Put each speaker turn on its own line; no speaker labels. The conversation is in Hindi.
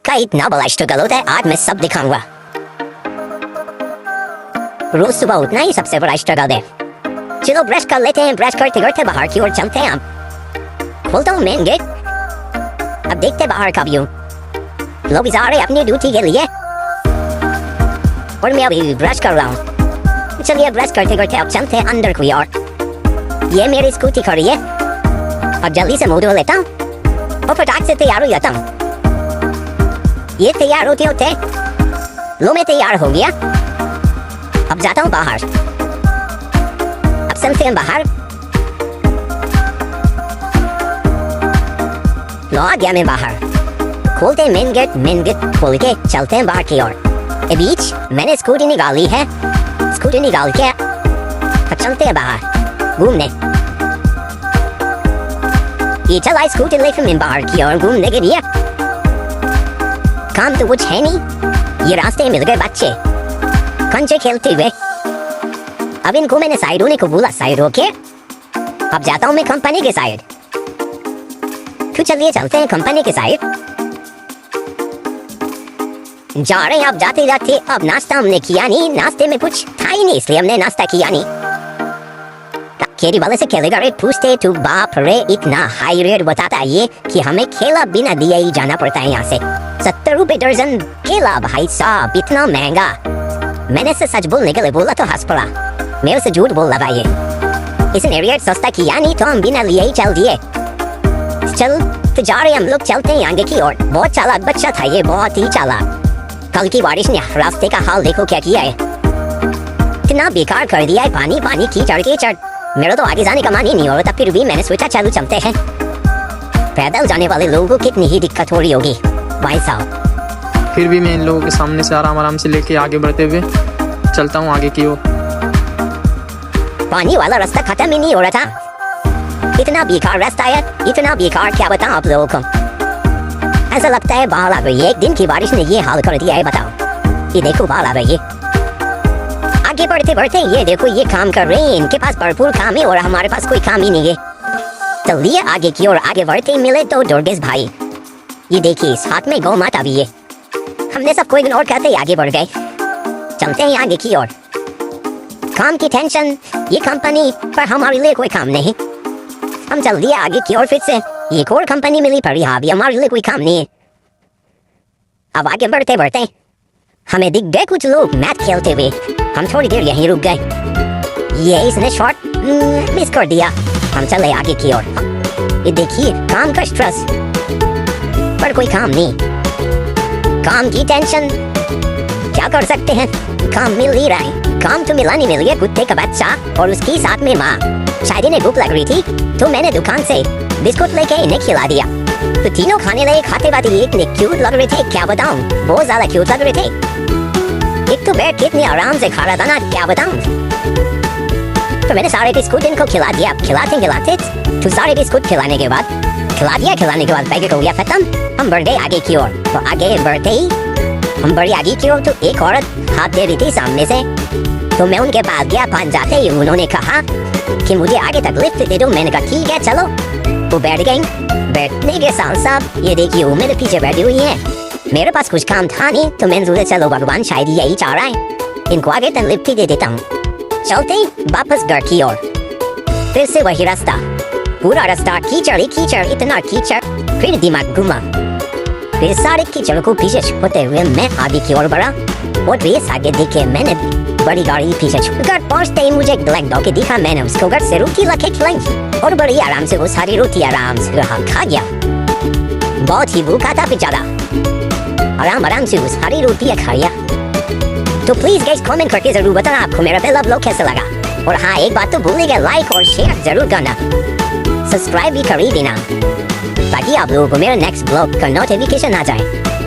का इतना बड़ा स्ट्रगल होता है, आज मैं सब दिखाऊंगा। रोज सुबह उठना ही सबसे बड़ा स्ट्रगल है। चलो ब्रश कर लेते हैं। ब्रश करते करते बाहर की ओर चलते हैं। अब खोलता हूँ मेन गेट। अब देखते बाहर का व्यू। लोग जा रहे अपनी ड्यूटी के लिए और मैं अभी ब्रश कर रहा हूँ। चलिए ब्रश करते करते अब चलते हैं अंदर की ओर। ये मेरी स्कूटी खड़ी है और जल्दी से मुंह धो लेता हूँ और फटाक से तैयार हो जाता हूँ। ये तैयार होते होते लो मैं तैयार हो गया। अब जाता हूँ बाहर। अब चलते हैं बाहर। लो आ गया मैं बाहर। खोलते हैं मेन गेट खोल के चलते हैं बाहर की ओर। ए बीच मैंने स्कूटी निकाली है। स्कूटी निकाल के अब चलते हैं बाहर घूमने। ये चला स्कूटी लेकर मैं बाहर की ओर घूमने के लिए। काम तो कुछ है नहीं। ये रास्ते मिल गए बच्चे कंचे खेलते हुए। अब इनको मैंने साइड होने को बोला, साइड होके अब जाता हूँ मैं कंपनी के साइड। तो चलिए चलते हैं कंपनी के साइड। जा रहे हैं अब जाते जाते। अब नाश्ता हमने किया नहीं, नाश्ते में कुछ था ही नहीं, इसलिए हमने नाश्ता किया नहीं। केरी वाले से केले का रेट पूछते तो बाप रे इतना हाई रेट बताता है ये कि हमें केला बिना दिए ही जाना पड़ता है यहाँ से। 70 रुपए दर्जन केला भाई साहब, इतना महंगा। मैंने से सच बोलने के लिए बोला तो हंस पड़ा। मेरे से झूठ बोल रहा ये। इसने रेट सस्ता किया नहीं तो हम बिना लिए ही चल दिए। चल तो जा रहे हम लोग, चलते हैं आगे की ओर। बहुत चालाक बच्चा था ये, बहुत ही चालाक। कल की बारिश ने रास्ते का हाल देखो क्या किया है। इतना बेकार कर दिया है, पानी पानी कीचड़ कीचड़। मेरा तो आगे जाने का मन ही नहीं हो रहा था, फिर भी मैंने सोचा चलो चलते हैं। पैदल जाने वाले लोगों को कितनी ही दिक्कत हो रही होगी भाई साहब।
फिर भी मैं इन लोगों के सामने से आराम से लेके आगे बढ़ते हुए चलता हूँ आगे की ओर।
पानी वाला रास्ता खत्म ही नहीं हो रहा था। इतना बेकार रास्ता है, इतना बेकार क्या बताऊं आप लोगों को। ऐसा लगता है बाढ़ आ गई है। एक दिन की बारिश ने ये हाल कर दिया है, बताओ। ये देखो बाढ़ आ गई है। आगे बढ़ते बढ़ते ये देखो ये काम कर रहे हैं। इनके पास भरपूर काम है और हमारे पास कोई काम ही नहीं है। तो लिए आगे की ओर आगे बढ़ते ही मिले तो दुर्गेश भाई। ये देखिए इस हाथ में गौ माता भी है। हमने सबको इग्नोर करते ही आगे बढ़ गए। चलते हैं आगे की ओर। काम की टेंशन, ये कंपनी पर हमारे लिए कोई काम नहीं। हम चल दिए आगे की ओर। फिर से एक और कंपनी मिली पर यहाँ भी हमारे लिए कोई काम नहीं है। अब आगे बढ़ते बढ़ते हमें दिख गए कुछ लोग मैच खेलते हुए। हम थोड़ी देर यहीं रुक गए। ये इसने शॉट मिस कर दिया। हम चले आगे की ओर। ये देखिए काम का स्ट्रेस पर कोई काम नहीं। काम की टेंशन, क्या कर सकते हैं। काम मिल नहीं रहा है। काम तो मिला नहीं, मिल गया कुत्ते का बच्चा और उसकी साथ में माँ। शायद इन्हें भूख लग रही थी तो मैंने दुकान से बिस्कुट लेके इन्हें खिला दिया। तो तीनों खाने लगे। खाते बात इतने क्यूट लग रहे थे, क्या बताऊं, बहुत ज्यादा क्यूट लग रहे थे। एक तो बैठ के इतने आराम से खा रहा था ना, क्या बताऊं। तो मैंने सारे बिस्कुट इनको खिला दिया। खिलाते तो सारे बिस्कुट खिलाने के बाद पैकेट हो गया खत्म। हम बढ़ गए आगे की ओर। तो आगे बढ़ते ही हम बढ़े आगे की ओर तो एक औरत हाथ दे रही थी सामने से। तो मैं उनके पास गया। पास जाते ही उन्होंने कहा कि मुझे आगे तक लिफ्ट दे दो। मैंने कहा ठीक है चलो। वो बैठ गई। बैठने के साथ साथ ये देखिए वो मेरे पीछे बैठी हुई है। मेरे पास कुछ काम था नहीं तो मैंने सोचा चलो भगवान शायद यही चाह रहा है, इनको आगे तक लिफ्ट ही दे देता हूँ। चलते ही वापस घर की ओर। फिर से वही रास्ता, पूरा रास्ता कीचड़ ही कीचड़, इतना कीचड़। फिर दिमाग घुमा। फिर सारे कीचड़ को पीछे छुपते हुए मैं आगे की ओर बढ़ा। और रेस आगे देखे मैंने बड़ी गाड़ी पीछे छुप। घर पहुंचते ही मुझे ब्लैक डॉग दिखा। मैंने उसको घर से रोटी लाके खिलाई और बड़ी आराम से वो सारी रोटी आराम से खा गया। बहुत ही भूखा था बेचारा। आराम से वो सारी रोटियां खा लिया। तो प्लीज गाइस कमेंट करके जरूर बताना आपको मेरा पहला ब्लॉग कैसा लगा। और हाँ एक बात तो भूलिएगा, लाइक और शेयर जरूर करना। सब्सक्राइब भी कर ही देना ताकि आप लोगों को मेरा नेक्स्ट ब्लॉग का नोटिफिकेशन आ जाए।